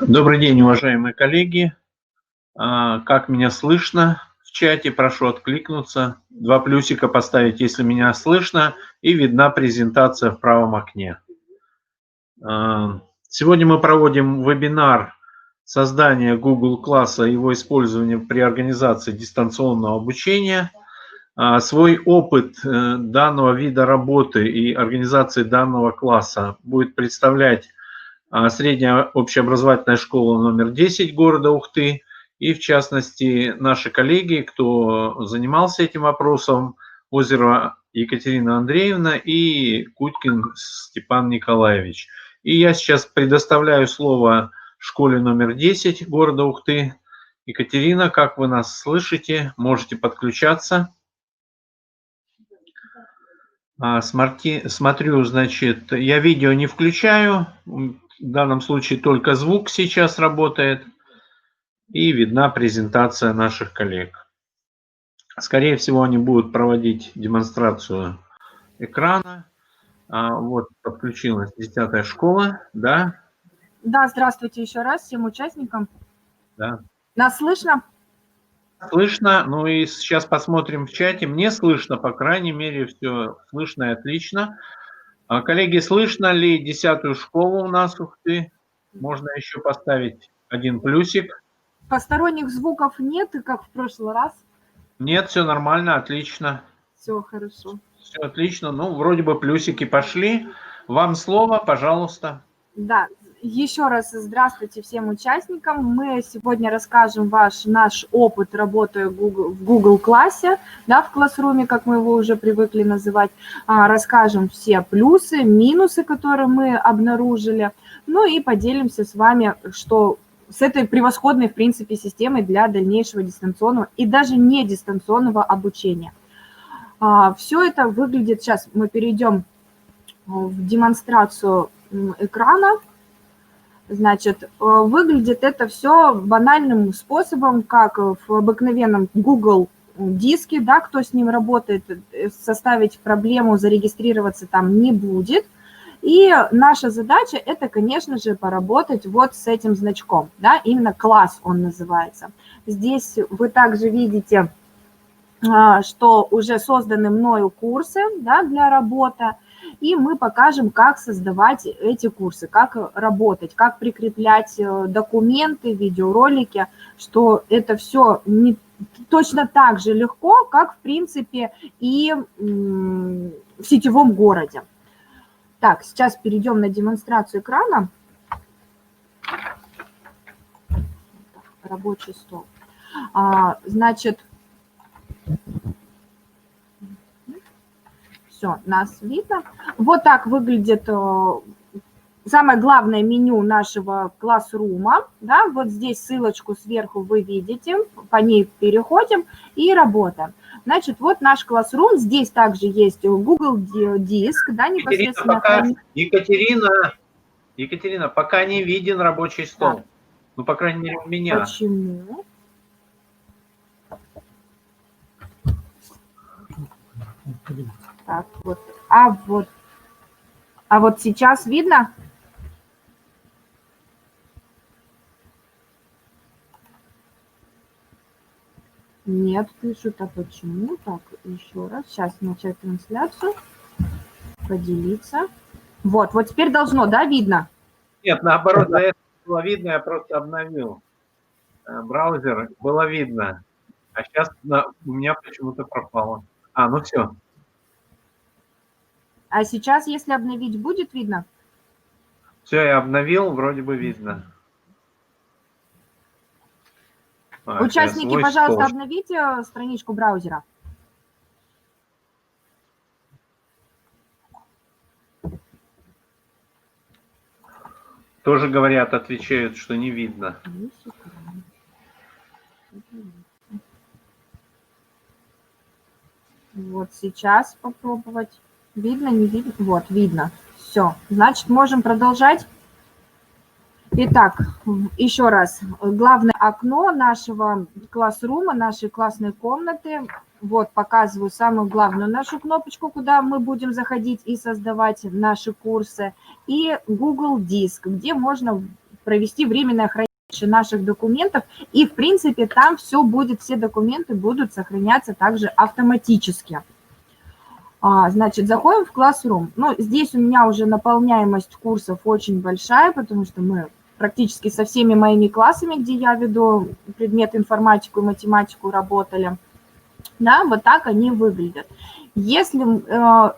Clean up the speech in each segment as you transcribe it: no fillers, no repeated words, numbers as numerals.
Добрый день, уважаемые коллеги. Как меня слышно в чате? Прошу откликнуться. 2 плюсика поставить, если меня слышно, и видна презентация в правом окне. Сегодня мы проводим вебинар создания Google класса и его использования при организации дистанционного обучения. Свой опыт данного вида работы и организации данного класса будет представлять средняя общеобразовательная школа номер 10 города Ухты, и в частности наши коллеги, кто занимался этим вопросом, Озерова Екатерина Андреевна и Кутькин Степан Николаевич. И я сейчас предоставляю слово школе номер 10 города Ухты. Екатерина, как вы нас слышите, можете подключаться. Смотрю, значит, я видео не включаю, в данном случае только звук сейчас работает, и видна презентация наших коллег. Скорее всего, они будут проводить демонстрацию экрана. Вот подключилась 10-я школа, да? Да, здравствуйте еще раз всем участникам. Да. Нас слышно? Слышно, ну и сейчас посмотрим в чате. Мне слышно, по крайней мере, все слышно и отлично. Коллеги, слышно ли 10-ю школу у нас, Ухты? Можно еще поставить 1 плюсик. Посторонних звуков нет, как в прошлый раз? Нет, все нормально, отлично. Все хорошо. Все отлично, ну, вроде бы плюсики пошли. Вам слово, пожалуйста. Да, еще раз здравствуйте всем участникам. Мы сегодня расскажем наш опыт работы в Google классе, да, в классруме, как мы его уже привыкли называть. Расскажем все плюсы, минусы, которые мы обнаружили. Ну и поделимся с вами, что с этой превосходной, в принципе, системой для дальнейшего дистанционного и даже не дистанционного обучения. Все это выглядит, сейчас мы перейдем в демонстрацию экрана. Значит, выглядит это все банальным способом, как в обыкновенном Google диске, да, кто с ним работает, составить проблему, зарегистрироваться там не будет. И наша задача – это, конечно же, поработать вот с этим значком, да, именно класс он называется. Здесь вы также видите, что уже созданы мною курсы, да, для работы, и мы покажем, как создавать эти курсы, как работать, как прикреплять документы, видеоролики, что это все не точно так же легко, как, в принципе, и в сетевом городе. Так, сейчас перейдем на демонстрацию экрана. Рабочий стол. Значит, все, нас видно. Вот так выглядит самое главное меню нашего классрума. Да, вот здесь ссылочку сверху вы видите, по ней переходим и работаем. Значит, вот наш классрум. Здесь также есть Google диск, да, непосредственно. Екатерина, пока не виден рабочий стол. Так. Ну, по крайней мере, у меня. Почему? Так, вот. А вот сейчас видно? Нет, пишут, а почему? Так, еще раз. Сейчас начать трансляцию. Поделиться. Вот теперь должно, да, видно? Нет, наоборот, до этого было видно, я просто обновил браузер, было видно. А сейчас у меня почему-то пропало. Ну все. А сейчас, если обновить, будет видно? Все, я обновил, вроде бы видно. Участники, пожалуйста, обновите страничку браузера. Тоже говорят, отвечают, что не видно. Вот сейчас попробовать. Видно, не видно? Вот, видно. Все. Значит, можем продолжать. Итак, еще раз. Главное окно нашего классрума, нашей классной комнаты. Вот, показываю самую главную нашу кнопочку, куда мы будем заходить и создавать наши курсы. И Google Диск, где можно провести временное хранение наших документов, и, в принципе, там все будет, все документы будут сохраняться также автоматически. Значит, заходим в Classroom. Ну, здесь у меня уже наполняемость курсов очень большая, потому что мы практически со всеми моими классами, где я веду предмет информатику и математику, работали. Да, вот так они выглядят. Если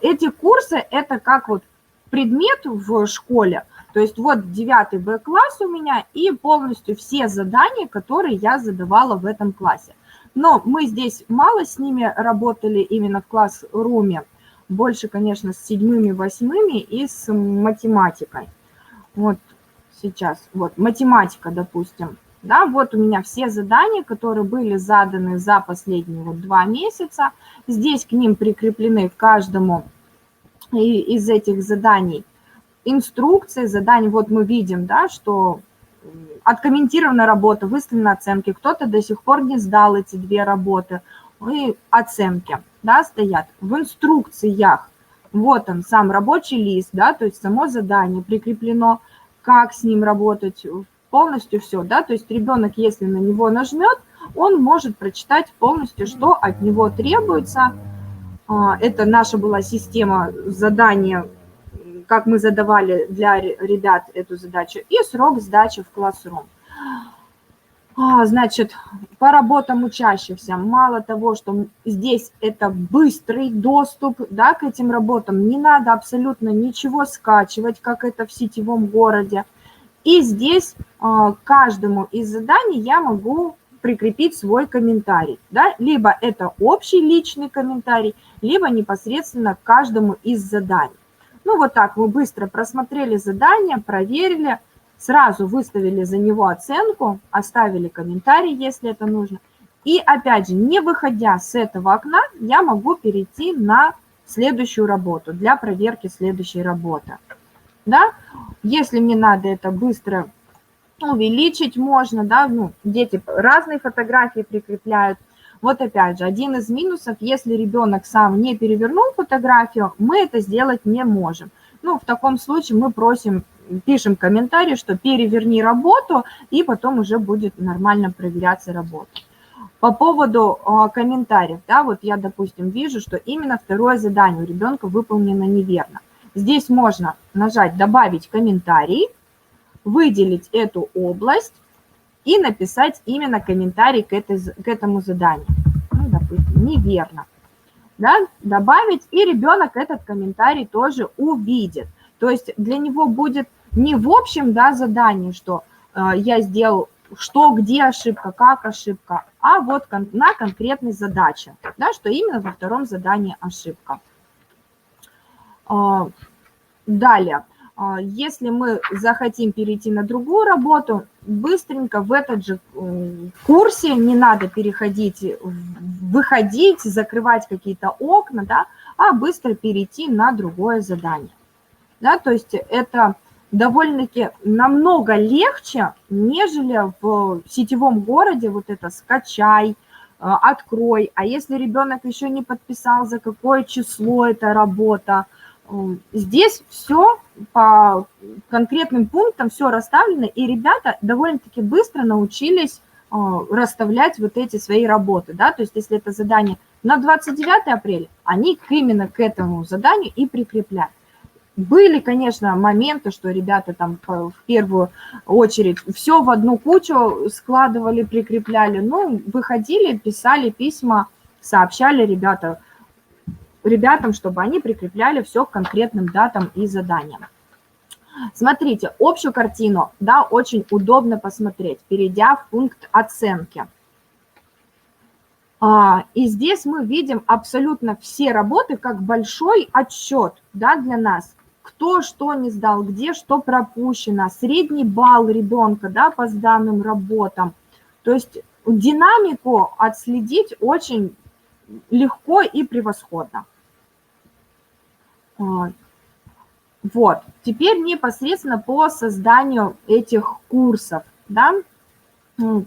эти курсы, это как вот предмет в школе, то есть вот 9 Б-класс у меня и полностью все задания, которые я задавала в этом классе. Но мы здесь мало с ними работали именно в класс-руме, больше, конечно, с 7-ми, 8-ми и с математикой. Вот сейчас, вот математика, допустим. Да, вот у меня все задания, которые были заданы за последние вот 2 месяца. Здесь к ним прикреплены к каждому из этих заданий инструкции, заданий. Вот мы видим, да, что откомментирована работа, выставлены оценки. Кто-то до сих пор не сдал эти 2 работы. И оценки, да, стоят в инструкциях. Вот он, сам рабочий лист, да, то есть само задание прикреплено, как с ним работать, полностью все, да, то есть ребенок, если на него нажмет, он может прочитать полностью, что от него требуется. Это наша была система задания, как мы задавали для ребят эту задачу, и срок сдачи в Classroom. Значит, по работам учащихся, мало того, что здесь это быстрый доступ, да, к этим работам, не надо абсолютно ничего скачивать, как это в сетевом городе. И здесь каждому из заданий я могу прикрепить свой комментарий, да, либо это общий личный комментарий, либо непосредственно к каждому из заданий. Ну, вот так мы быстро просмотрели задание, проверили, сразу выставили за него оценку, оставили комментарий, если это нужно. И опять же, не выходя с этого окна, я могу перейти на следующую работу для проверки следующей работы. Да? Если мне надо это быстро увеличить, можно, да, ну, дети разные фотографии прикрепляют. Вот опять же, один из минусов, если ребенок сам не перевернул фотографию, мы это сделать не можем. Ну, в таком случае мы пишем комментарий, что переверни работу, и потом уже будет нормально проверяться работа. По поводу комментариев, да, вот я, допустим, вижу, что именно второе задание у ребенка выполнено неверно. Здесь можно нажать «Добавить комментарий», выделить эту область и написать именно комментарий к этому заданию. Ну, допустим, неверно. Да, добавить, и ребенок этот комментарий тоже увидит. То есть для него будет не в общем, да, задании, что я сделал, что, где ошибка, как ошибка, а вот на конкретной задаче, да, что именно во втором задании ошибка. Далее, если мы захотим перейти на другую работу, быстренько в этот же курсе, не надо переходить, выходить, закрывать какие-то окна, да, а быстро перейти на другое задание. Да, то есть это довольно-таки намного легче, нежели в сетевом городе вот это «скачай», «открой». А если ребенок еще не подписал, за какое число эта работа, здесь все по конкретным пунктам, все расставлено, и ребята довольно-таки быстро научились расставлять вот эти свои работы. Да? То есть если это задание на 29 апреля, они именно к этому заданию и прикрепляют. Были, конечно, моменты, что ребята там в первую очередь все в одну кучу складывали, прикрепляли, ну, выходили, писали письма, сообщали ребятам, чтобы они прикрепляли все к конкретным датам и заданиям. Смотрите, общую картину, да, очень удобно посмотреть, перейдя в пункт оценки. И здесь мы видим абсолютно все работы как большой отчет, да, для нас. Кто что не сдал, где что пропущено, средний балл ребенка, да, по сданным работам. То есть динамику отследить очень легко и превосходно. Вот, теперь непосредственно по созданию этих курсов, да,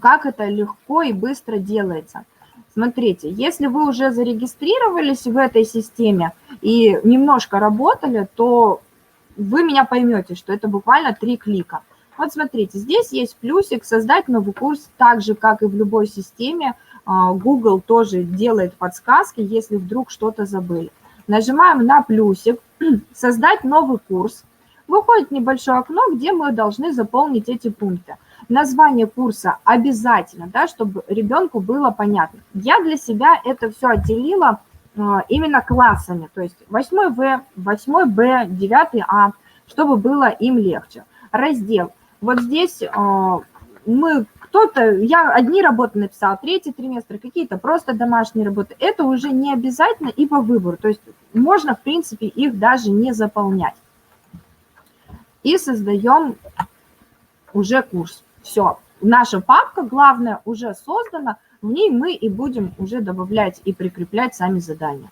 как это легко и быстро делается. Смотрите, если вы уже зарегистрировались в этой системе и немножко работали, то вы меня поймете, что это буквально 3 клика. Вот смотрите, здесь есть плюсик «Создать новый курс», так же, как и в любой системе. Google тоже делает подсказки, если вдруг что-то забыли. Нажимаем на плюсик «Создать новый курс». Выходит небольшое окно, где мы должны заполнить эти пункты. Название курса обязательно, да, чтобы ребенку было понятно. Я для себя это все отделила именно классами, то есть 8В, 8Б, 9А, чтобы было им легче. Раздел. Вот здесь я одни работы написала, третий триместр, какие-то просто домашние работы. Это уже не обязательно и по выбору, то есть можно, в принципе, их даже не заполнять. И создаем уже курс. Все, наша папка, главное, уже создана, в ней мы и будем уже добавлять и прикреплять сами задания.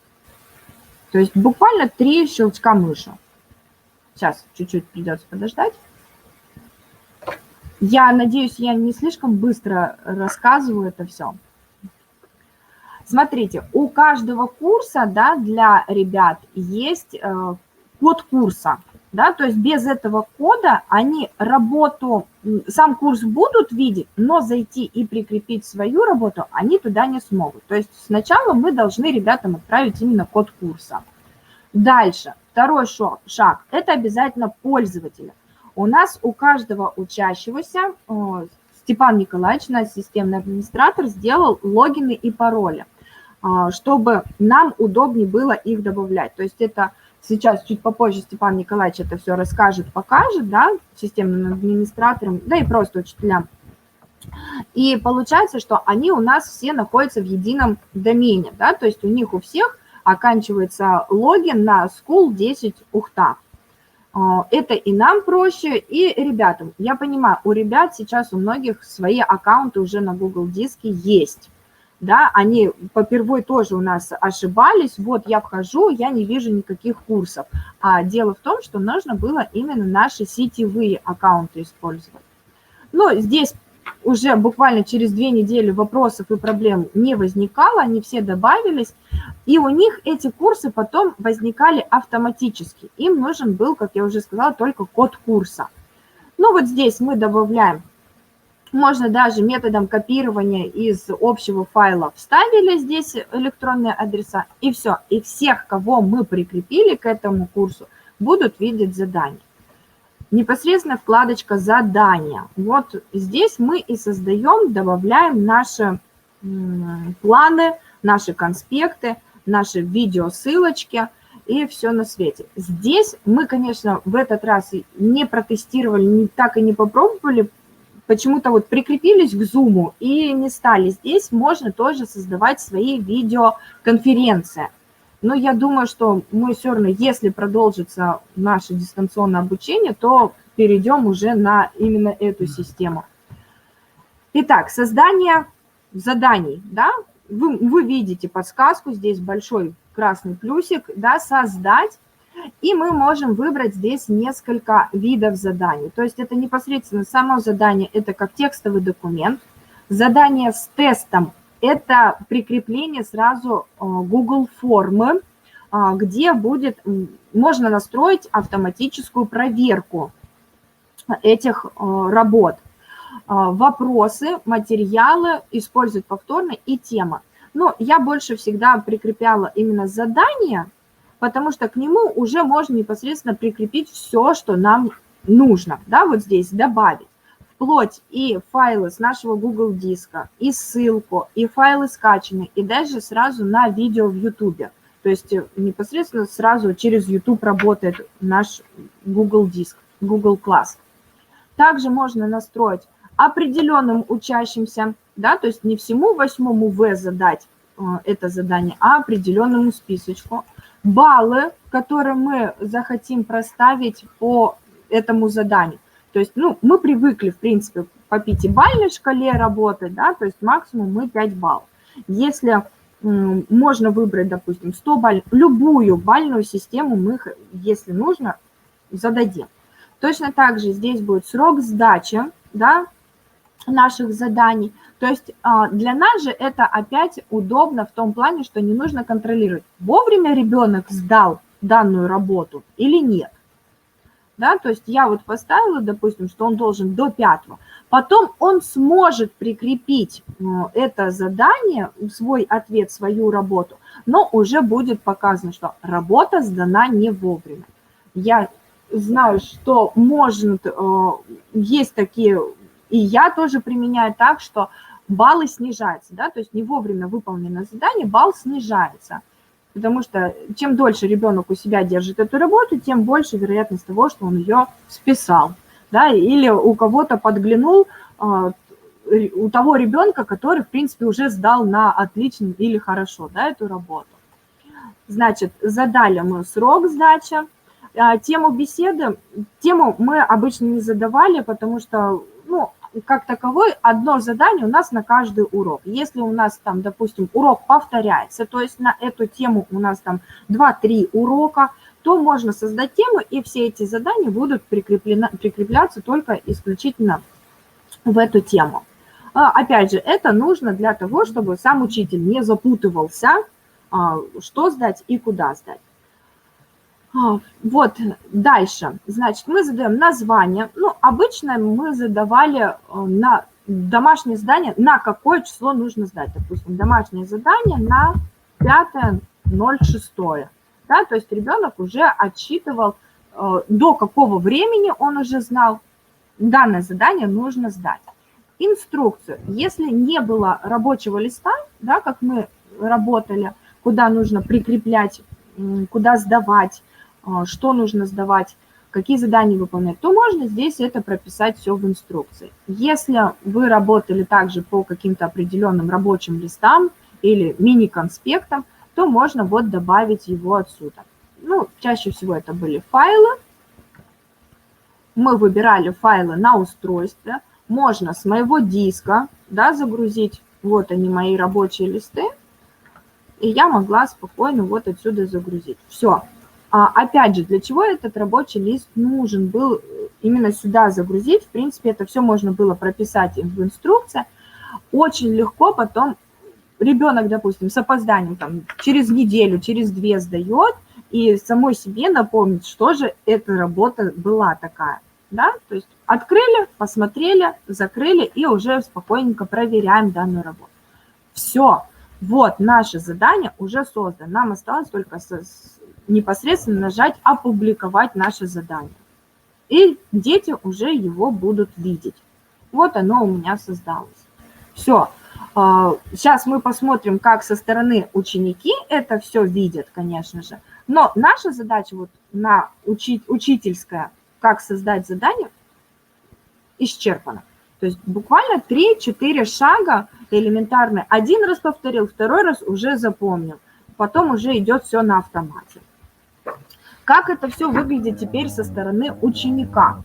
То есть буквально 3 щелчка мыши. Сейчас чуть-чуть придется подождать. Я надеюсь, я не слишком быстро рассказываю это все. Смотрите, у каждого курса, да, для ребят есть код курса. Да, то есть без этого кода они сам курс будут видеть, но зайти и прикрепить свою работу они туда не смогут. То есть сначала мы должны ребятам отправить именно код курса. Дальше, второй шаг – это обязательно пользователи. У нас у каждого учащегося Степан Николаевич, наш системный администратор, сделал логины и пароли, чтобы нам удобнее было их добавлять. То есть это сейчас чуть попозже Степан Николаевич это все расскажет, покажет, да, системным администраторам, да и просто учителям. И получается, что они у нас все находятся в едином домене, да, то есть у них у всех оканчивается логин на School 10 Ухта. Это и нам проще, и ребятам. Я понимаю, у ребят сейчас у многих свои аккаунты уже на Google Диске есть. Да, они попервой тоже у нас ошибались. Вот я вхожу, я не вижу никаких курсов. А дело в том, что нужно было именно наши сетевые аккаунты использовать. Но здесь уже буквально через 2 недели вопросов и проблем не возникало, они все добавились. И у них эти курсы потом возникали автоматически. Им нужен был, как я уже сказала, только код курса. Ну вот здесь мы добавляем. Можно даже методом копирования из общего файла вставили здесь электронные адреса, и все. И всех, кого мы прикрепили к этому курсу, будут видеть задания. Непосредственно вкладочка «Задания». Вот здесь мы и создаем, добавляем наши планы, наши конспекты, наши видеосылочки и все на свете. Здесь мы, конечно, в этот раз не протестировали, так и не попробовали, почему-то вот прикрепились к Zoom и не стали. Здесь можно тоже создавать свои видеоконференции. Но я думаю, что мы все равно, если продолжится наше дистанционное обучение, то перейдем уже на именно эту систему. Итак, создание заданий. Да? Вы видите подсказку, здесь большой красный плюсик, да, создать. И мы можем выбрать здесь несколько видов заданий. То есть это непосредственно само задание, это как текстовый документ. Задание с тестом – это прикрепление сразу Google формы, где можно настроить автоматическую проверку этих работ. Вопросы, материалы использовать повторно и тема. Но я больше всегда прикрепляла именно задание, потому что к нему уже можно непосредственно прикрепить все, что нам нужно. Да, вот здесь добавить вплоть и файлы с нашего Google диска, и ссылку, и файлы скачанные, и даже сразу на видео в YouTube. То есть непосредственно сразу через YouTube работает наш Google диск, Google Class. Также можно настроить определенным учащимся, да, то есть не всему 8 В задать это задание, а определенному списочку. Баллы, которые мы захотим проставить по этому заданию. То есть, ну, мы привыкли, в принципе, по 5-бальной шкале работать, да, то есть максимум мы 5 баллов. Если можно выбрать, допустим, 100 баллов, любую бальную систему мы, если нужно, зададим. Точно так же здесь будет срок сдачи, да, наших заданий. То есть для нас же это опять удобно в том плане, что не нужно контролировать, вовремя ребенок сдал данную работу или нет. да, то есть я вот поставила, допустим, что он должен до 5-го, потом он сможет прикрепить это задание, свой ответ, свою работу, но уже будет показано, что работа сдана не вовремя. Я знаю, что может, есть такие, и я тоже применяю так, что баллы снижаются, да, то есть не вовремя выполненное задание, балл снижается. Потому что чем дольше ребенок у себя держит эту работу, тем больше вероятность того, что он ее списал. Да, или у кого-то подглянул, у того ребенка, который, в принципе, уже сдал на отлично или хорошо, да, эту работу. Значит, задали мы срок сдачи. Тему беседы, тему мы обычно не задавали, потому что, ну, как таковой, одно задание у нас на каждый урок. Если у нас там, допустим, урок повторяется, то есть на эту тему у нас там 2-3 урока, то можно создать тему, и все эти задания будут прикрепляться только исключительно в эту тему. Опять же, это нужно для того, чтобы сам учитель не запутывался, что сдать и куда сдать. Вот, дальше, значит, мы задаем название. Ну, обычно мы задавали на домашнее задание, на какое число нужно сдать. Допустим, домашнее задание на 5.06. Да, то есть ребенок уже отсчитывал, до какого времени он уже знал, данное задание нужно сдать. Инструкцию. Если не было рабочего листа, да, как мы работали, куда нужно прикреплять, куда сдавать, что нужно сдавать, какие задания выполнять, то можно здесь это прописать все в инструкции. Если вы работали также по каким-то определенным рабочим листам или мини-конспектам, то можно вот добавить его отсюда. Ну, чаще всего это были файлы. Мы выбирали файлы на устройстве. Можно с моего диска, да, загрузить. Вот они, мои рабочие листы. И я могла спокойно вот отсюда загрузить. Все. Опять же, для чего этот рабочий лист нужен был именно сюда загрузить? В принципе, это все можно было прописать в инструкции. Очень легко потом ребенок, допустим, с опозданием там, через неделю, через 2 сдает, и самой себе напомнить, что же эта работа была такая. Да? То есть открыли, посмотрели, закрыли и уже спокойненько проверяем данную работу. Все. Вот наше задание уже создано. Нам осталось только непосредственно нажать «Опубликовать наше задание». И дети уже его будут видеть. Вот оно у меня создалось. Все. Сейчас мы посмотрим, как со стороны ученики это все видят, конечно же. Но наша задача вот на учительская, как создать задание, исчерпана. То есть буквально 3-4 шага элементарно. Один раз повторил, второй раз уже запомнил. Потом уже идет все на автомате. Как это все выглядит теперь со стороны ученика?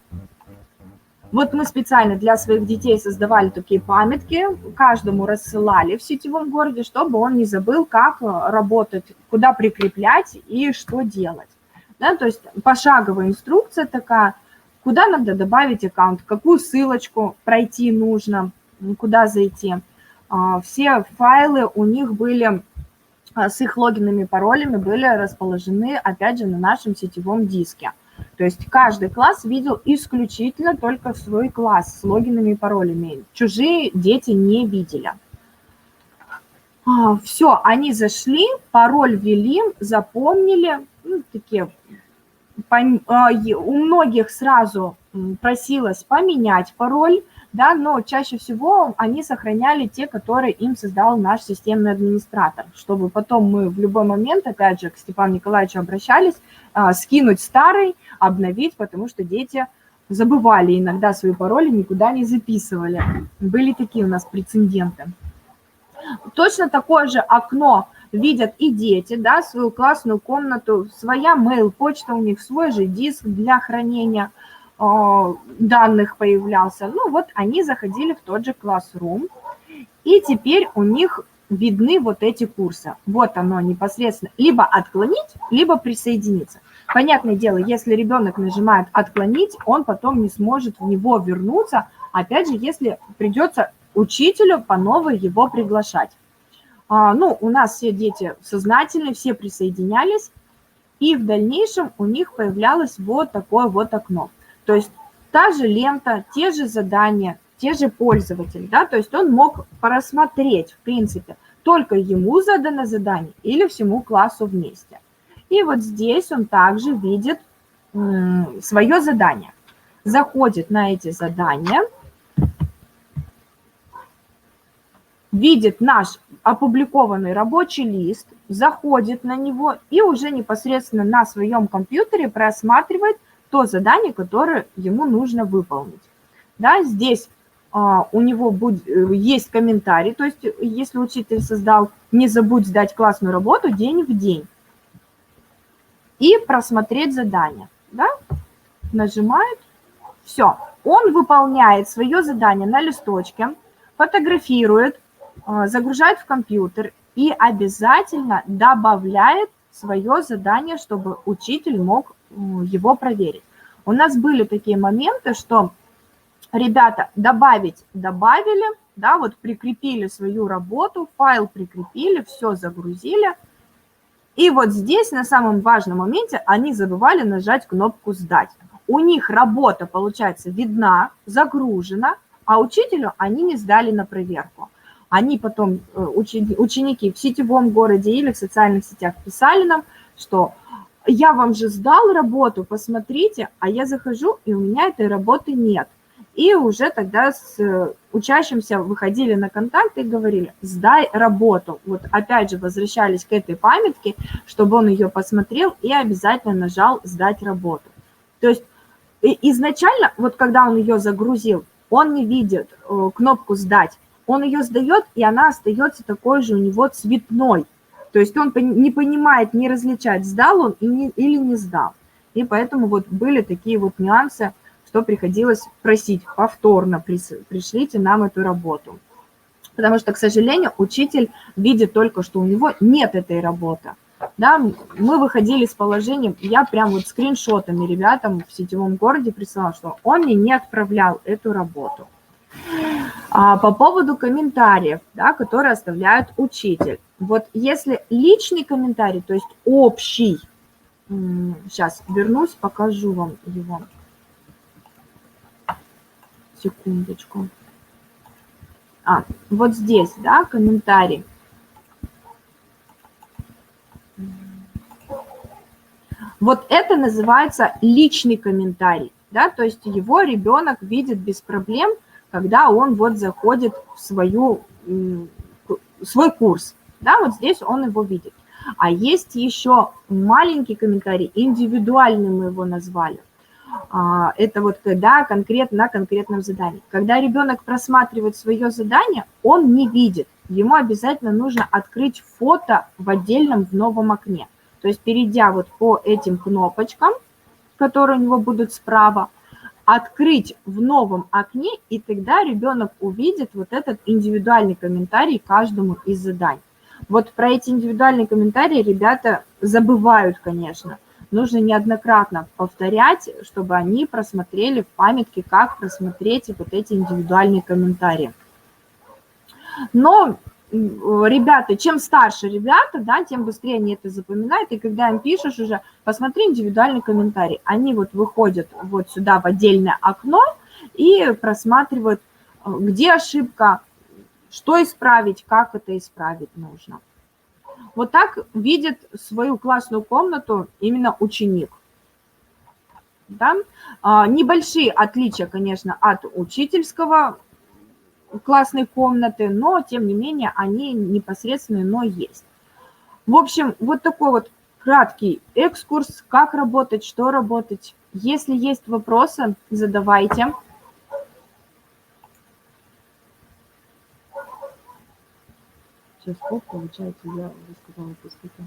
Вот мы специально для своих детей создавали такие памятки, каждому рассылали в сетевом городе, чтобы он не забыл, как работать, куда прикреплять и что делать. Да, то есть пошаговая инструкция такая, куда надо добавить аккаунт, какую ссылочку пройти нужно, куда зайти. Все файлы у них были с их логинами и паролями были расположены, опять же, на нашем сетевом диске. То есть каждый класс видел исключительно только свой класс с логинами и паролями. Чужие дети не видели. Все, они зашли, пароль ввели, запомнили. Ну, такие, у многих сразу просилось поменять пароль, да, но чаще всего они сохраняли те, которые им создал наш системный администратор, чтобы потом мы в любой момент, опять же, к Степану Николаевичу обращались, скинуть старый, обновить, потому что дети забывали иногда свои пароли, никуда не записывали. Были такие у нас прецеденты. Точно такое же окно видят и дети, да, свою классную комнату, своя mail-почта у них, свой же диск для хранения данных появлялся. Ну вот они заходили в тот же Classroom, и теперь у них видны вот эти курсы. Вот оно непосредственно. Либо отклонить, либо присоединиться. Понятное дело, если ребенок нажимает «отклонить», он потом не сможет в него вернуться, опять же, если придется учителю по новой его приглашать. Ну, у нас все дети сознательные, все присоединялись. и в дальнейшем у них появлялось вот такое вот окно. То есть та же лента, те же задания, те же пользователи, да, то есть он мог просмотреть, в принципе, только ему задано задание или всему классу вместе. И вот здесь он также видит свое задание. Заходит на эти задания, видит наш опубликованный рабочий лист, заходит на него и уже непосредственно на своем компьютере просматривает то задание, которое ему нужно выполнить. Да, здесь у него есть комментарий, то есть если учитель создал «не забудь сдать классную работу день в день» и просмотреть задание. Да? Нажимает, все, он выполняет свое задание на листочке, фотографирует, загружает в компьютер и обязательно добавляет свое задание, чтобы учитель мог его проверить. У нас были такие моменты, что ребята добавили, да, вот прикрепили свою работу, файл прикрепили, все загрузили. И вот здесь на самом важном моменте они забывали нажать кнопку «Сдать». У них работа, получается, видна, загружена, а учителю они не сдали на проверку. Они потом, ученики в сетевом городе или в социальных сетях писали нам, что я вам же сдал работу, посмотрите, а я захожу, и у меня этой работы нет. И уже тогда с учащимся выходили на контакт и говорили, сдай работу. Вот опять же возвращались к этой памятке, чтобы он ее посмотрел и обязательно нажал сдать работу. То есть изначально, вот когда он ее загрузил, он не видит кнопку сдать. Он ее сдает, и она остается такой же у него цветной. То есть он не понимает, не различает, сдал он или не сдал. И поэтому вот были такие вот нюансы, что приходилось просить повторно, пришлите нам эту работу. Потому что, к сожалению, учитель видит только, что у него нет этой работы. Да, мы выходили с положением, я прям вот скриншотами ребятам в сетевом городе присылала, что он мне не отправлял эту работу. По поводу комментариев, да, которые оставляет учитель. Вот если личный комментарий, то есть общий, сейчас вернусь, покажу вам его. Секундочку. Вот здесь, да, комментарий. Вот это называется личный комментарий, да, то есть его ребенок видит без проблем, когда он вот заходит в свой курс, да, вот здесь он его видит. А есть еще маленький комментарий, индивидуальный мы его назвали. Это вот когда конкретно на конкретном задании. Когда ребенок просматривает свое задание, он не видит. Ему обязательно нужно открыть фото в отдельном в новом окне. То есть перейдя вот по этим кнопочкам, которые у него будут справа, открыть в новом окне, и тогда ребенок увидит вот этот индивидуальный комментарий каждому из заданий. Вот про эти индивидуальные комментарии ребята забывают, конечно. Нужно неоднократно повторять, чтобы они просмотрели в памятке, как просмотреть вот эти индивидуальные комментарии. Но ребята, чем старше ребята, да, тем быстрее они это запоминают, и когда им пишешь уже, посмотри индивидуальный комментарий, они вот выходят вот сюда в отдельное окно и просматривают, где ошибка, что исправить, как это исправить нужно. Вот так видит свою классную комнату именно ученик. Да? Небольшие отличия, конечно, от учительского классной комнаты, но, тем не менее, они непосредственные, но есть. В общем, вот такой вот краткий экскурс, как работать, что работать. Если есть вопросы, задавайте. Сейчас, получается, я рассказала пустота.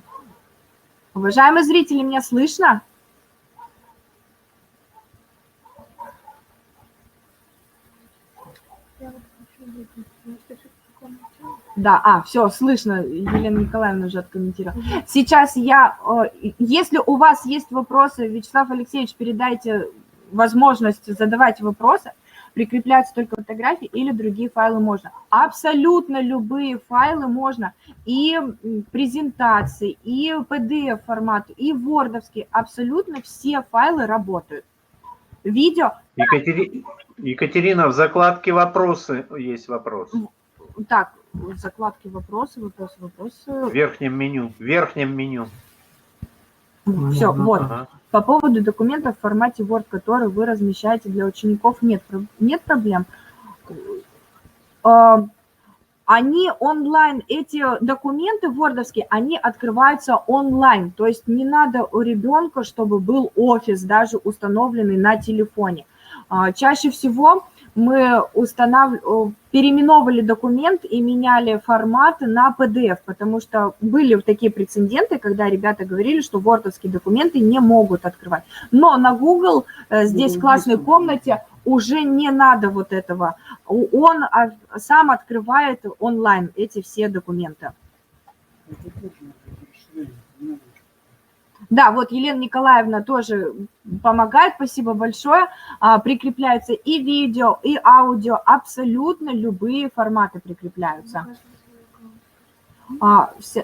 Уважаемые зрители, меня слышно? Да, все, слышно, Елена Николаевна уже откомментировала. Сейчас если у вас есть вопросы, Вячеслав Алексеевич, передайте возможность задавать вопросы. прикрепляются только фотографии или другие файлы можно. Абсолютно любые файлы можно, и презентации, и PDF формат, и вордовские, абсолютно все файлы работают. Видео. Екатерина, в закладке «Вопросы» есть вопрос. Так, в закладке «Вопросы». В верхнем меню. Все, вот. По поводу документов в формате Word, которые вы размещаете для учеников, нет проблем. Они онлайн, эти документы вордовские, они открываются онлайн. То есть не надо у ребенка, чтобы был офис даже установленный на телефоне. Чаще всего мы переименовывали документ и меняли форматы на PDF, потому что были такие прецеденты, когда ребята говорили, что вордовские документы не могут открывать. Но на Google здесь в классной комнате уже не надо вот этого. Он сам открывает онлайн эти все документы. Да, вот Елена Николаевна тоже помогает, спасибо большое. Прикрепляются и видео, и аудио, абсолютно любые форматы прикрепляются.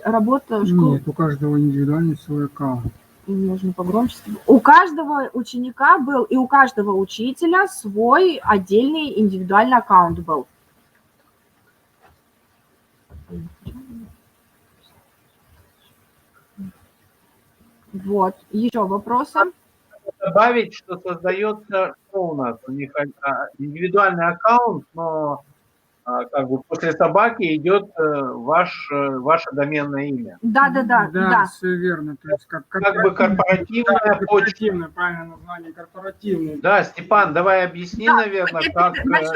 Работа школы... Нет, у каждого индивидуальный свой аккаунт. Можно погромче. У каждого ученика был и у каждого учителя свой отдельный индивидуальный аккаунт был. Вот, еще вопросы? Добавить, что создается, что у нас? У них индивидуальный аккаунт, но как бы после собаки идет ваше доменное имя. Да. Все верно. То есть как бы корпоративная почта. Корпоративное, правильное название, корпоративный. Да, Степан, давай объясни, наверное, как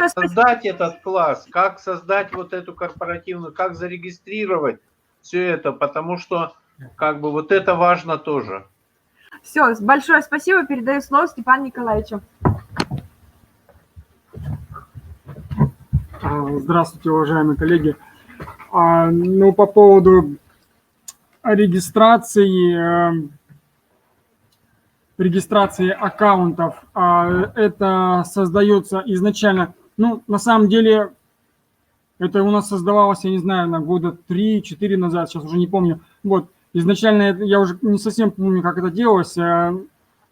создать этот класс, как создать вот эту корпоративную, как зарегистрировать все это, потому что как бы вот это важно тоже. Все, большое спасибо, передаю слово Степану Николаевичу. Здравствуйте, уважаемые коллеги. Ну, по поводу регистрации аккаунтов, это создается изначально, ну, на самом деле, это у нас создавалось, я не знаю, на года 3-4 назад, сейчас уже не помню. Вот, изначально я уже не совсем помню, как это делалось,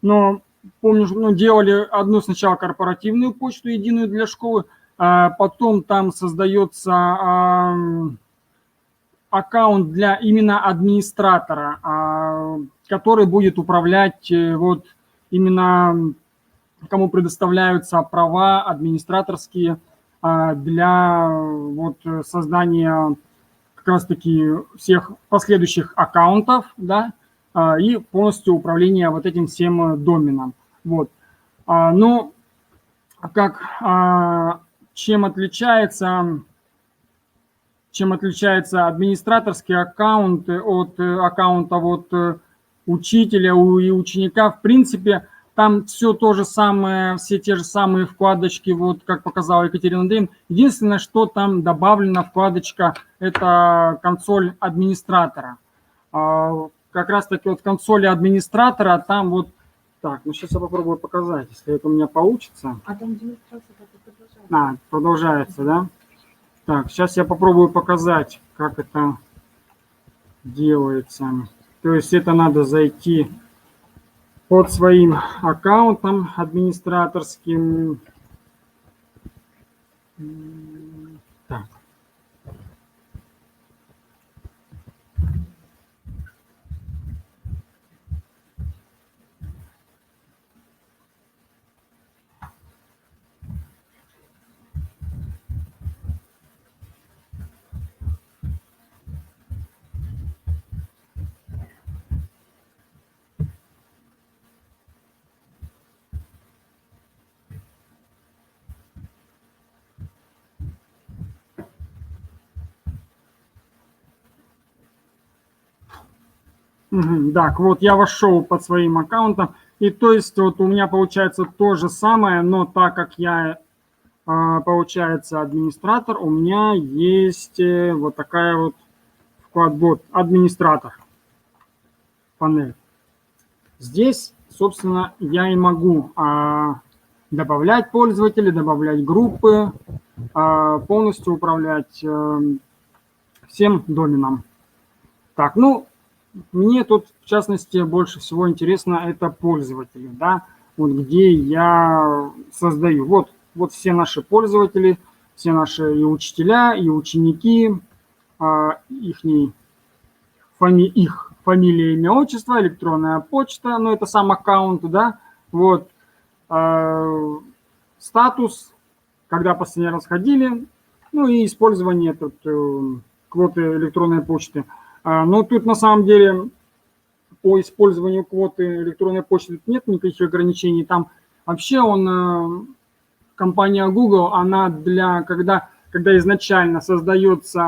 но помню, что делали одну сначала корпоративную почту, единую для школы, потом там создается аккаунт для именно администратора, который будет управлять вот именно кому предоставляются права администраторские для вот создания как раз-таки всех последующих аккаунтов, да, и полностью управления вот этим всем доменом. Вот. Ну, как... Чем отличается администраторский аккаунт от аккаунта вот учителя и ученика? В принципе, там все то же самое, все те же самые вкладочки, вот как показала Екатерина Андреевна. Единственное, что там добавлена вкладочка, это консоль администратора. Как раз таки вот в консоли администратора там вот так, ну сейчас я попробую показать, если это у меня получится. А там демонстрация так и продолжается. Продолжается, да? Так, сейчас я попробую показать, как это делается. То есть это надо зайти под своим аккаунтом администраторским. Так. Так, вот я вошел под своим аккаунтом, и то есть вот у меня получается то же самое, но так как я, получается, администратор, у меня есть вот такая вот вкладбот администратор, панель. Здесь, собственно, я и могу добавлять пользователей, добавлять группы, полностью управлять всем доменом. Так, ну, мне тут, в частности, больше всего интересно это пользователи, да, вот где я создаю. Вот все наши пользователи, все наши и учителя, и ученики, их фамилия, имя, отчество, электронная почта, ну, это сам аккаунт, да, вот, статус, когда последний раз ходили, ну, и использование квоты электронной почты. Но тут на самом деле по использованию квоты электронной почты нет никаких ограничений. Там вообще компания Google, она когда изначально создается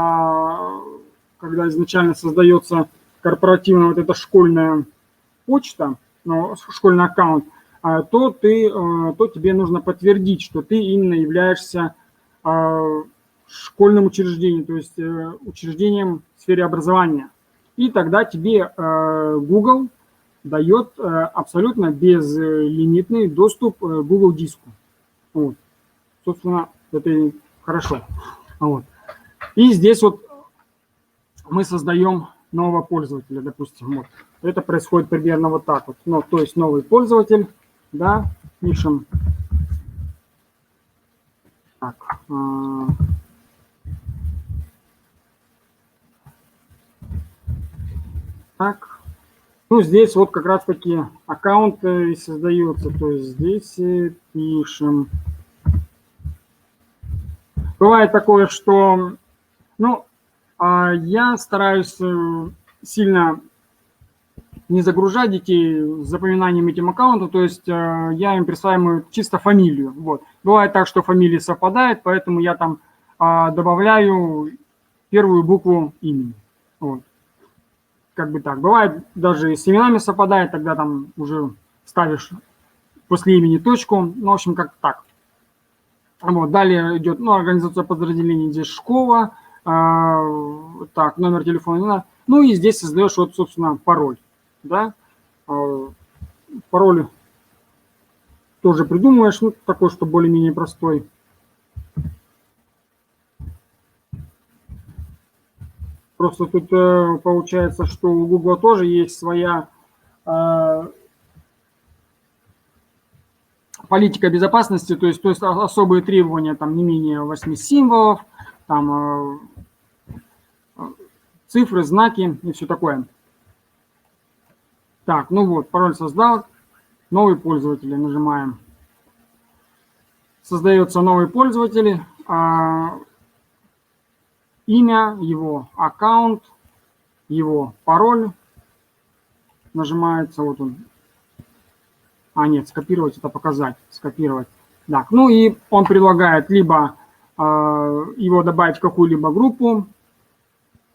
корпоративная вот эта школьная почта, школьный аккаунт, то тебе нужно подтвердить, что ты именно являешься школьным учреждением, то есть учреждением в сфере образования. И тогда тебе Google дает абсолютно безлимитный доступ к Google диску. Вот. Собственно, это и хорошо. Вот. И здесь вот мы создаем нового пользователя, допустим. Вот. Это происходит примерно вот так вот. Ну, то есть новый пользователь, да, пишем. Так. Так, ну здесь вот как раз таки аккаунты создаются, то есть здесь пишем. Бывает такое, что, ну, я стараюсь сильно не загружать детей с запоминанием этим аккаунтом, то есть я им присваиваю чисто фамилию. Вот. Бывает так, что фамилии совпадают, поэтому я там добавляю первую букву имени. Вот. Как бы так. Бывает даже с именами совпадает, тогда там уже ставишь после имени точку. Ну, в общем, как так. Вот. Далее идет, ну, организация подразделений, здесь школа, так, номер телефона. Ну и здесь создаешь, вот, собственно, пароль. Да? Пароль тоже придумываешь, ну, такой, что более-менее простой. Просто тут получается, что у Google тоже есть своя политика безопасности, то есть особые требования, там не менее 8 символов, там цифры, знаки и все такое. Так, ну вот, пароль создал, новый пользователь, нажимаем. Создается новый пользователь, имя, его аккаунт, его пароль, нажимается, вот он. Нет, скопировать это показать, скопировать. Так, ну и он предлагает либо его добавить в какую-либо группу,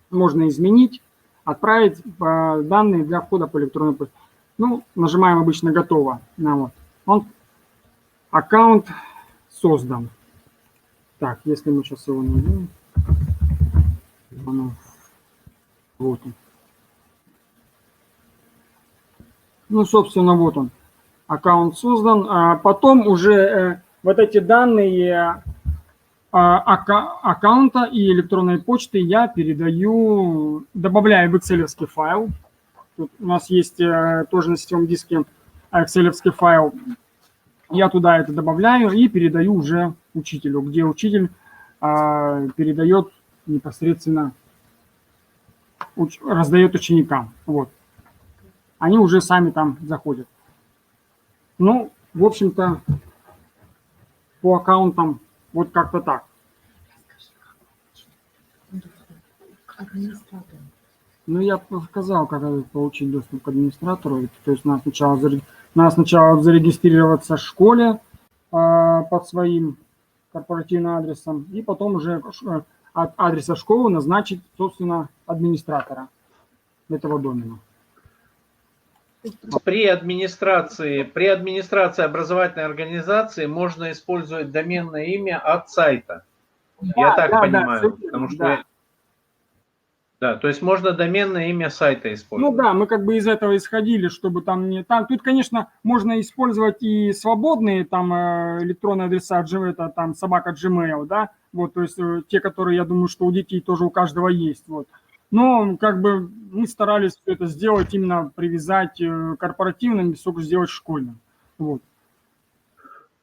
можно изменить, отправить данные для входа по электронной почте. Ну, нажимаем обычно «Готово». Вот. Аккаунт создан. Так, если мы сейчас его найдем. Вот он. Ну, собственно, вот он. Аккаунт создан. Потом уже вот эти данные аккаунта и электронной почты я передаю, добавляю в Excel-овский файл. Тут у нас есть тоже на сетевом диске Excel-овский файл. Я туда это добавляю и передаю уже учителю, где учитель передает непосредственно, раздает ученикам. Вот. Они уже сами там заходят. Ну, в общем-то, по аккаунтам вот как-то так. Ну, я сказал, как получить доступ к администратору. То есть надо сначала зарегистрироваться в школе под своим корпоративным адресом, и потом уже от адреса школы назначить, собственно, администратора этого домена. При администрации образовательной организации можно использовать доменное имя от сайта. Я так понимаю. Да, потому что да. Да, то есть можно доменное имя сайта Ну использовать. да, мы как бы из этого исходили, чтобы там не... Там, тут, конечно, можно использовать и свободные там электронные адреса, это там собака Gmail, да, вот, то есть те, которые, я думаю, что у детей тоже у каждого есть, вот. Но как бы мы старались все это сделать, именно привязать корпоративным, только сделать школьным, вот.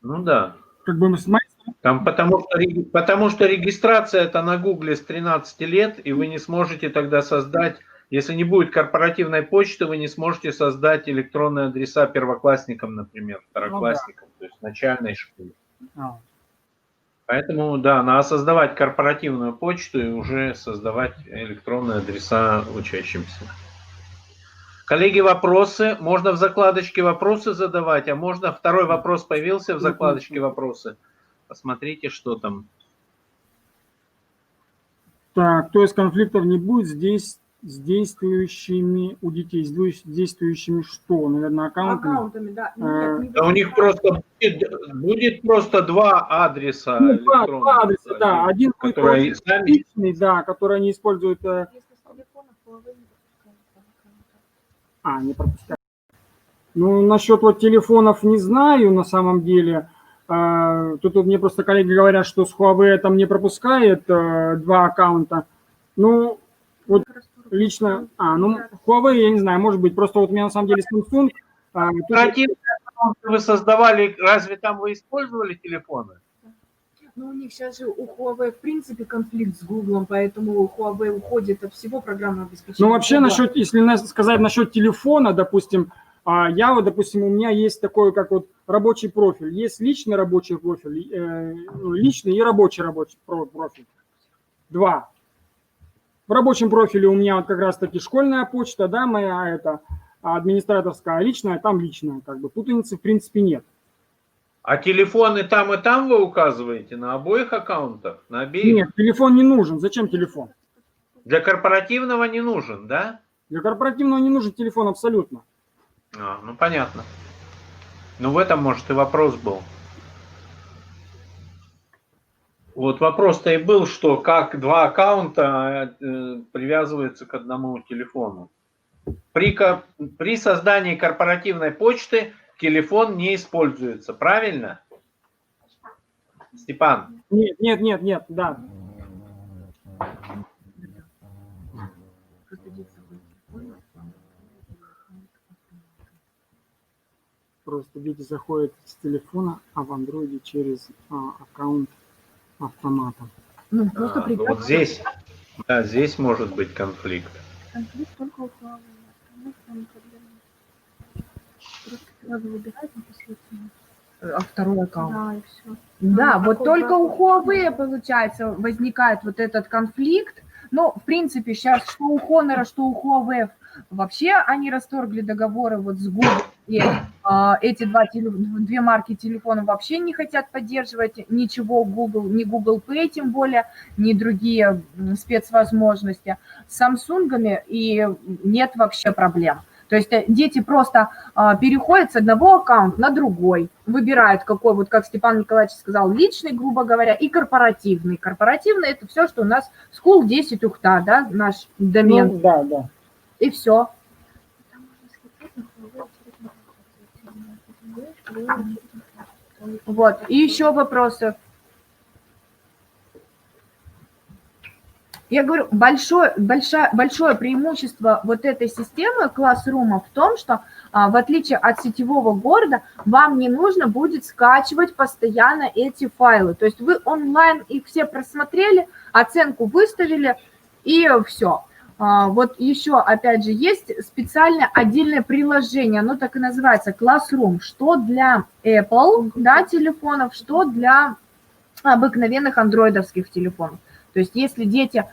Ну да. Как бы мы с моей Там потому что регистрация это на Гугле с 13 лет, и вы не сможете тогда создать, если не будет корпоративной почты, вы не сможете создать электронные адреса первоклассникам, например, второклассникам, то есть в начальной школе. Поэтому, да, надо создавать корпоративную почту и уже создавать электронные адреса учащимся. Коллеги, вопросы? Можно в закладочке вопросы задавать, а можно второй вопрос появился в закладочке вопросы. Посмотрите, что там. Так, то есть конфликтов не будет здесь с действующими у детей, с действующими что? Наверное, аккаунтами? Аккаунтами, да. Нет, не Да у них просто будет просто два адреса. Ну, два адреса, да. Один будет который сами... личный, да, который они используют. Не пропускают. Ну, насчет вот телефонов не знаю на самом деле. Тут мне просто коллеги говорят, что с Huawei там не пропускает два аккаунта. Ну, вот лично... Huawei, я не знаю, может быть, просто вот у меня на самом деле Samsung. Вы создавали, разве там вы использовали телефоны? Ну, у них сейчас же у Huawei, в принципе, конфликт с Google, поэтому Huawei уходит от всего программного обеспечения. Ну, вообще, насчет, если сказать насчет телефона, допустим, я вот, допустим, у меня есть такой, как вот рабочий профиль. Есть личный рабочий профиль, личный и рабочий профиль. Два. В рабочем профиле у меня вот как раз-таки школьная почта, да, моя это администраторская, а личная, там личная, как бы путаницы в принципе нет. А телефоны там и там вы указываете? На обоих аккаунтах? На обеих? Нет, телефон не нужен. Зачем телефон? Для корпоративного не нужен, да? Для корпоративного не нужен телефон абсолютно. Ну понятно. Ну в этом, может, и вопрос был. Вот вопрос-то и был, что как два аккаунта привязываются к одному телефону. При создании корпоративной почты телефон не используется, правильно? Степан? Нет, да. Просто дети заходят с телефона, а в андроиде через аккаунт автомата. Ну, просто вот здесь, да, здесь может быть конфликт. Конфликт только у Huawei. Надо выбирать непосредственно. А второй аккаунт. Да, и все. Да, вот только у Huawei, получается, возникает вот этот конфликт. Но, в принципе, сейчас что у Honor, что у Huawei, вообще они расторгли договоры вот с Google. И эти две марки телефонов вообще не хотят поддерживать ничего Google, ни Google Pay, тем более, ни другие спецвозможности. С Samsung'ами и нет вообще проблем. То есть дети просто переходят с одного аккаунта на другой, выбирают какой, вот как Степан Николаевич сказал, личный, грубо говоря, и корпоративный. Корпоративный – это все, что у нас School 10 Ухта, да, наш домен. Ну, да. И все. Вот, и еще вопросы. Я говорю, большое преимущество вот этой системы Classroom в том, что в отличие от сетевого города, вам не нужно будет скачивать постоянно эти файлы. То есть вы онлайн их все просмотрели, оценку выставили, и все. Вот еще, опять же, есть специальное отдельное приложение, оно так и называется, Classroom, что для Apple, да, телефонов, что для обыкновенных андроидовских телефонов. То есть если дети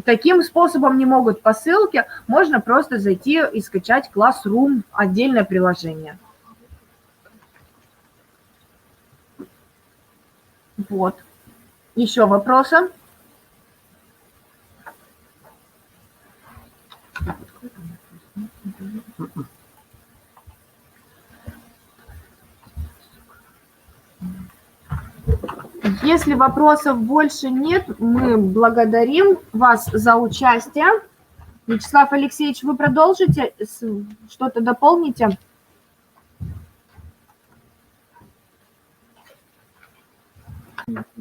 таким способом не могут по ссылке, можно просто зайти и скачать Classroom, отдельное приложение. Вот. Еще вопросы? Если вопросов больше нет, мы благодарим вас за участие. Вячеслав Алексеевич, вы продолжите, что-то дополните?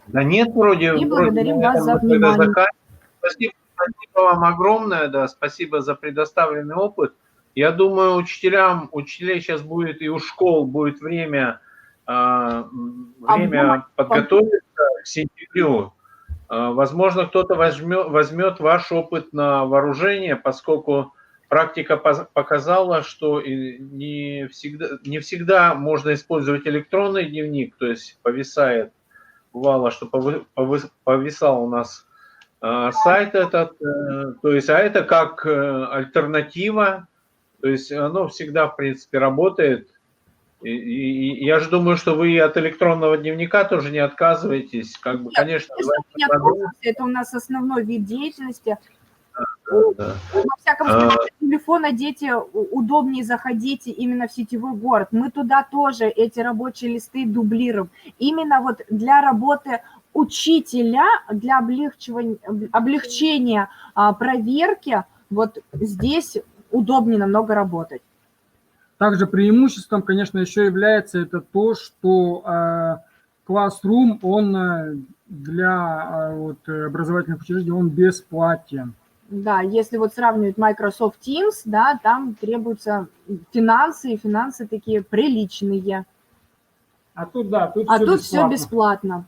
Да нет, вроде... И благодарим вроде вас за тогда внимание. Спасибо вам огромное, да, спасибо за предоставленный опыт. Я думаю, учителей сейчас будет, и у школ будет время подготовиться к сентябрю. Возможно, кто-то возьмет ваш опыт на вооружение, поскольку практика показала, что не всегда можно использовать электронный дневник, то есть повисает, бывало, что повисал у нас сайт этот, то есть, а это как альтернатива, то есть оно всегда, в принципе, работает. И я же думаю, что вы от электронного дневника тоже не отказываетесь. Как бы, конечно, не отказываемся, это у нас основной вид деятельности. да. Во всяком случае, с телефона дети удобнее заходить именно в сетевой город. Мы туда тоже эти рабочие листы дублируем. Именно вот для работы учителя, для облегчения проверки, вот здесь удобнее намного работать. Также преимуществом, конечно, еще является это то, что Classroom, он для образовательных учреждений, он бесплатен. Да, если вот сравнивать Microsoft Teams, да, там требуются финансы, и финансы такие приличные. А тут, да, тут все бесплатно.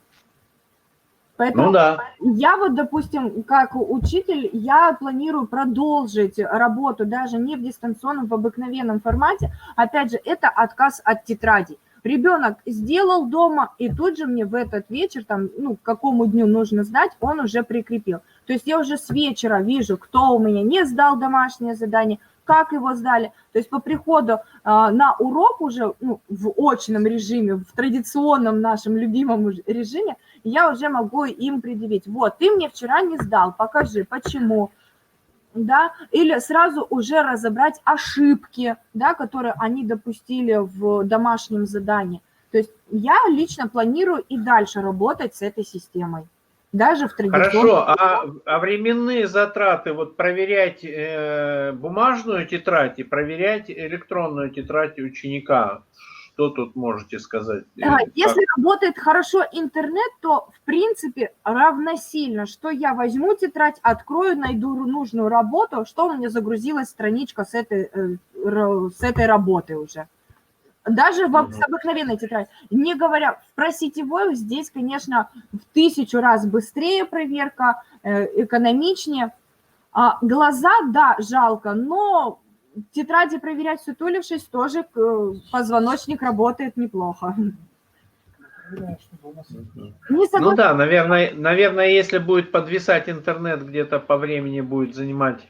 Поэтому я вот, допустим, как учитель, я планирую продолжить работу даже не в дистанционном, в обыкновенном формате. Опять же, это отказ от тетрадей. Ребенок сделал дома, и тут же мне в этот вечер, там, к какому дню нужно сдать, он уже прикрепил. То есть я уже с вечера вижу, кто у меня не сдал домашнее задание, как его сдали. То есть по приходу на урок уже в очном режиме, в традиционном нашем любимом режиме, я уже могу им предъявить. Вот, ты мне вчера не сдал, покажи, почему. Да, или сразу уже разобрать ошибки, да, которые они допустили в домашнем задании. То есть я лично планирую и дальше работать с этой системой. Даже в традиционном... Хорошо, а временные затраты, вот проверять бумажную тетрадь и проверять электронную тетрадь ученика, что тут можете сказать? Если работает хорошо интернет, то в принципе равносильно, что я возьму тетрадь, открою, найду нужную работу, что у меня загрузилась страничка с этой работы уже. Даже с обыкновенной тетрадью. Не говоря про сетевой, здесь, конечно, в 1000 раз быстрее проверка, экономичнее. Глаза, да, жалко, но тетради проверять сутулившись, тоже позвоночник работает неплохо. Ну да, наверное, если будет подвисать интернет, где-то по времени будет занимать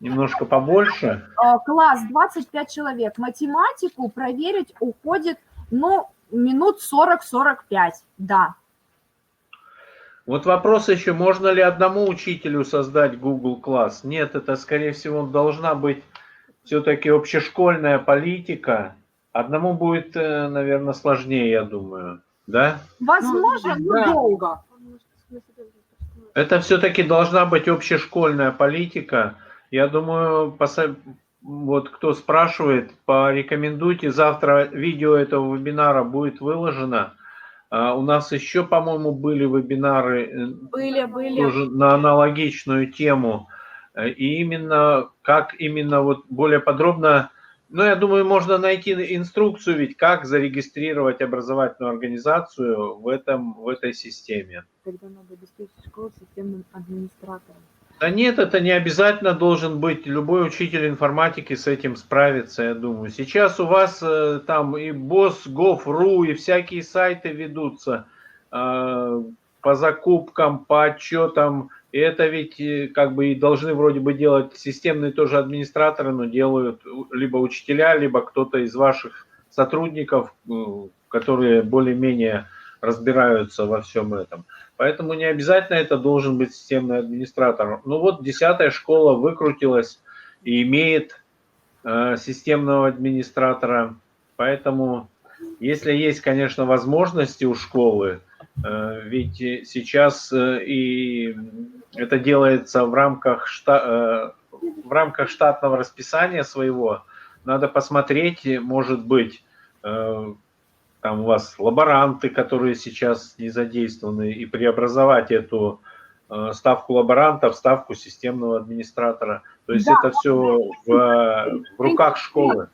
немножко побольше. Класс 25 человек. Математику проверить уходит, минут 40-45, да. Вот вопрос еще, можно ли одному учителю создать Google Class? Нет, это, скорее всего, должна быть все-таки общешкольная политика. Одному будет, наверное, сложнее, я думаю. Да? Возможно, но долго. Это все-таки должна быть общешкольная политика. Я думаю, вот кто спрашивает, порекомендуйте, завтра видео этого вебинара будет выложено. У нас еще, по-моему, были вебинары тоже на аналогичную тему. И именно, как именно вот более подробно, я думаю, можно найти инструкцию, ведь как зарегистрировать образовательную организацию в этой системе. Когда надо обеспечить школу системным администратором. Да нет, это не обязательно должен быть. Любой учитель информатики с этим справится, я думаю. Сейчас у вас там и boss.gov.ru, и всякие сайты ведутся по закупкам, по отчетам. И это ведь как бы и должны вроде бы делать системные тоже администраторы, но делают либо учителя, либо кто-то из ваших сотрудников, которые более-менее разбираются во всем этом. Поэтому не обязательно это должен быть системный администратор. Ну вот 10-я школа выкрутилась и имеет системного администратора. Поэтому, если есть, конечно, возможности у школы, Ведь сейчас и это делается в рамках штатного расписания своего. Надо посмотреть, может быть, там у вас лаборанты, которые сейчас не задействованы, и преобразовать эту ставку лаборанта в ставку системного администратора. То есть Да, это все в руках школы.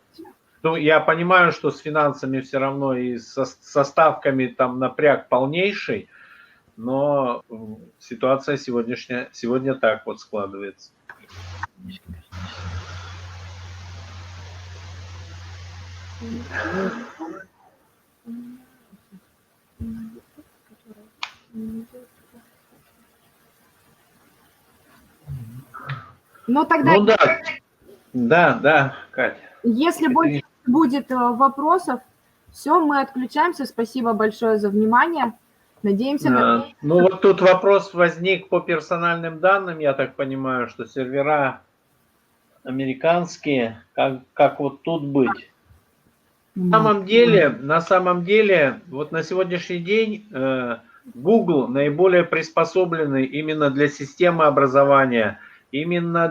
Ну, я понимаю, что с финансами все равно и со ставками там напряг полнейший, но ситуация сегодня так вот складывается. Ну, тогда, Ну да, Катя. если больше будет вопросов, все, мы отключаемся. Спасибо большое за внимание. Надеемся на... Ну вот тут вопрос возник по персональным данным, я так понимаю, что сервера американские, как вот тут быть? На самом деле, вот на сегодняшний день Google наиболее приспособленный именно для системы образования, именно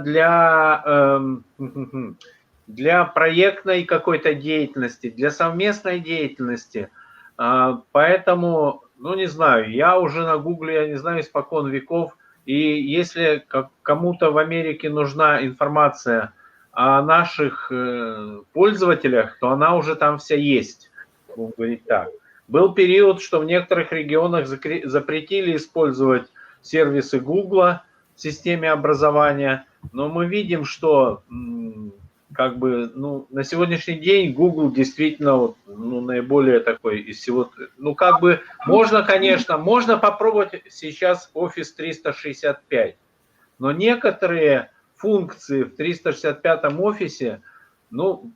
для проектной какой-то деятельности, для совместной деятельности. Поэтому, ну не знаю, я уже на Google, я не знаю, испокон веков, и если кому-то в Америке нужна информация о наших пользователях, то она уже там вся есть, будем говорить так. Был период, что в некоторых регионах запретили использовать сервисы Google в системе образования, но мы видим, что как бы, ну, на сегодняшний день Google действительно наиболее такой из всего. Ну, как бы можно, конечно, можно попробовать сейчас Office 365, но некоторые функции в 365 офисе, ну,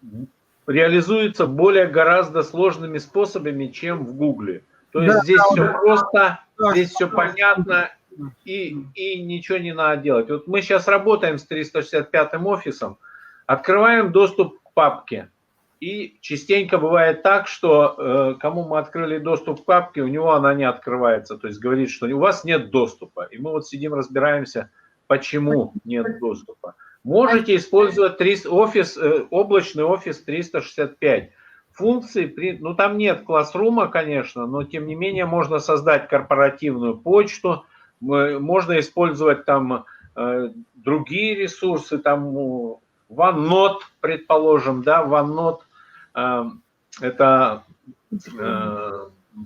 реализуются гораздо сложными способами, чем в Гугле. То есть здесь все просто, здесь все понятно, и ничего не надо делать. Вот мы сейчас работаем с 365 офисом, открываем доступ к папке, и частенько бывает так, что кому мы открыли доступ к папке, у него она не открывается, то есть говорит, что у вас нет доступа. И мы вот сидим, разбираемся, почему нет доступа. Можете использовать облачный офис 365. Функции, ну там нет классрума, конечно, но тем не менее можно создать корпоративную почту, можно использовать там другие ресурсы, там OneNote, предположим, да, OneNote это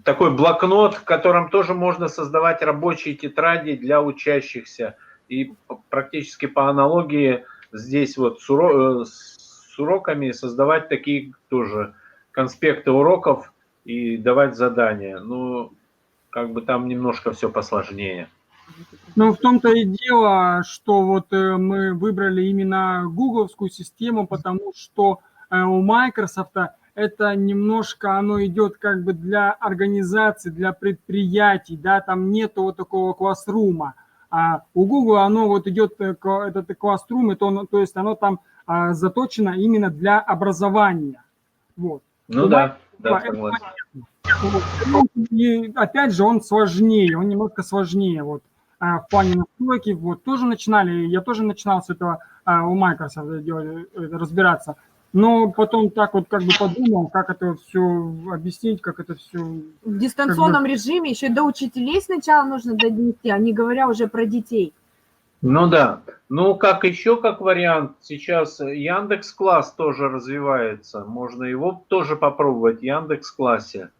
такой блокнот, в котором тоже можно создавать рабочие тетради для учащихся. И практически по аналогии здесь вот с уроками создавать такие тоже конспекты уроков и давать задания. Ну, как бы там немножко все посложнее. Ну, в том-то и дело, что вот мы выбрали именно гугловскую систему, потому что у Microsoft это немножко, оно идет как бы для организации, для предприятий, да, там нету вот такого классрума. А у Google оно вот идет, этот классрум, то есть оно там заточено именно для образования. Вот. Ну да, согласен. И опять же, он сложнее, он немножко сложнее, вот. В плане настройки, вот, тоже я тоже начинал с этого у Microsoft разбираться, но потом так вот как бы подумал, как это все объяснить, как это все... В дистанционном режиме еще до учителей сначала нужно донести, а не говоря уже про детей. Ну да, ну как вариант, сейчас Яндекс.Класс тоже развивается, можно его тоже попробовать в Яндекс.Классе.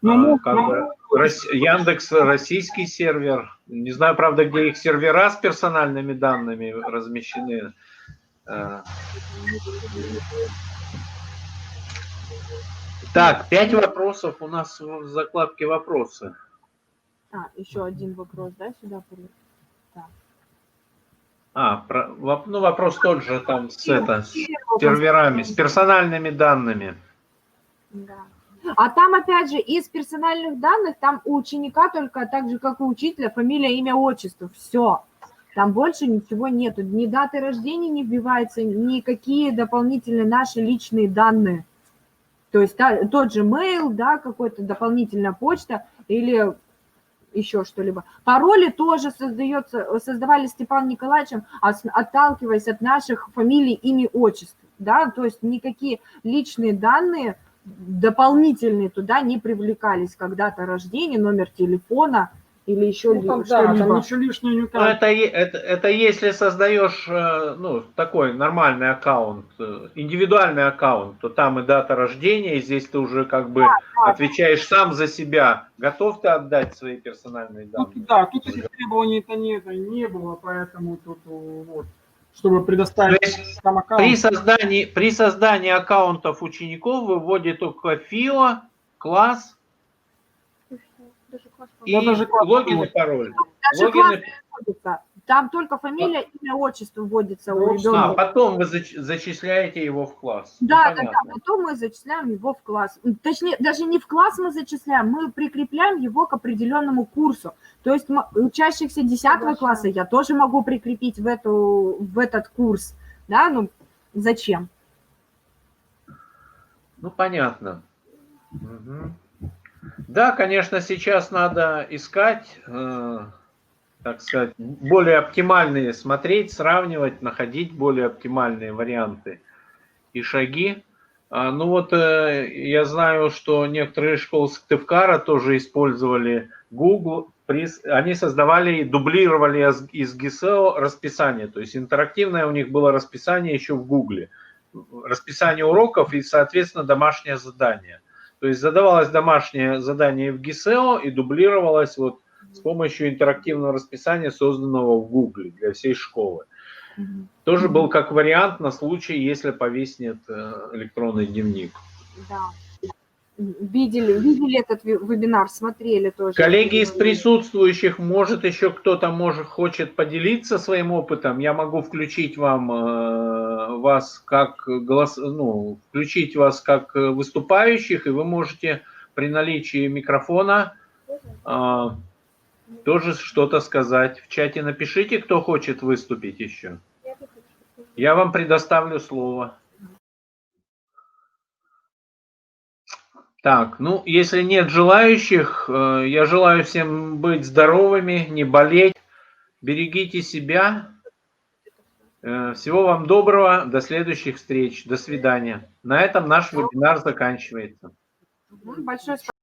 Яндекс российский сервер, не знаю, правда, где их сервера с персональными данными размещены. Так, 5 вопросов у нас в закладке «Вопросы». Еще один вопрос, да, сюда? Вопрос тот же там с серверами, с персональными данными. Да. А там, опять же, из персональных данных, там у ученика только так же, как у учителя, фамилия, имя, отчество. Все. Там больше ничего нету. Ни даты рождения не вбиваются, никакие дополнительные наши личные данные. То есть тот же mail, да, какой-то дополнительная почта или еще что-либо. Пароли тоже создавали Степаном Николаевичем, отталкиваясь от наших фамилий, имя, отчеств, да, то есть никакие личные данные дополнительные туда не привлекались, как дата рождения, номер телефона или еще Ну, там, да, что-либо. там ничего лишнего не Ну, указано. это если создаешь ну, такой нормальный аккаунт, индивидуальный аккаунт, то там и дата рождения, и здесь ты уже как бы отвечаешь сам за себя. Готов ты отдать свои персональные данные? Тут, да, тут этих требований-то не было, поэтому тут вот, чтобы предоставить там аккаунт. При создании аккаунтов учеников вы вводите только ФИО, класс и логин и пароль. Даже класс вводится. Там только фамилия, имя, отчество вводится у ребенка. А потом вы зачисляете его в класс. Да, Ну, да, потом мы зачисляем его в класс. Точнее, даже не в класс мы зачисляем, мы прикрепляем его к определенному курсу. То есть учащихся 10 класса я тоже могу прикрепить в этот курс. Да, ну зачем? Ну, понятно. Угу. Да, конечно, сейчас надо искать, так сказать, более оптимальные, смотреть, сравнивать, находить более оптимальные варианты и шаги. Ну вот я знаю, что некоторые школы Сыктывкара тоже использовали Google. Они создавали и дублировали из ГИСЭО расписание. То есть интерактивное у них было расписание еще в Google. Расписание уроков и, соответственно, домашнее задание. То есть задавалось домашнее задание в ГИСЭО и дублировалось вот с помощью интерактивного расписания, созданного в Google для всей школы. Тоже был как вариант на случай, если повиснет электронный дневник. Да. Видели этот вебинар, смотрели тоже. Коллеги из присутствующих, может еще кто-то хочет поделиться своим опытом. Я могу включить вас как включить вас как выступающих, и вы можете при наличии микрофона тоже что-то сказать. В чате напишите, кто хочет выступить еще. Я вам предоставлю слово. Так, ну, если нет желающих, я желаю всем быть здоровыми, не болеть. Берегите себя. Всего вам доброго. До следующих встреч. До свидания. На этом наш вебинар заканчивается. Большое спасибо.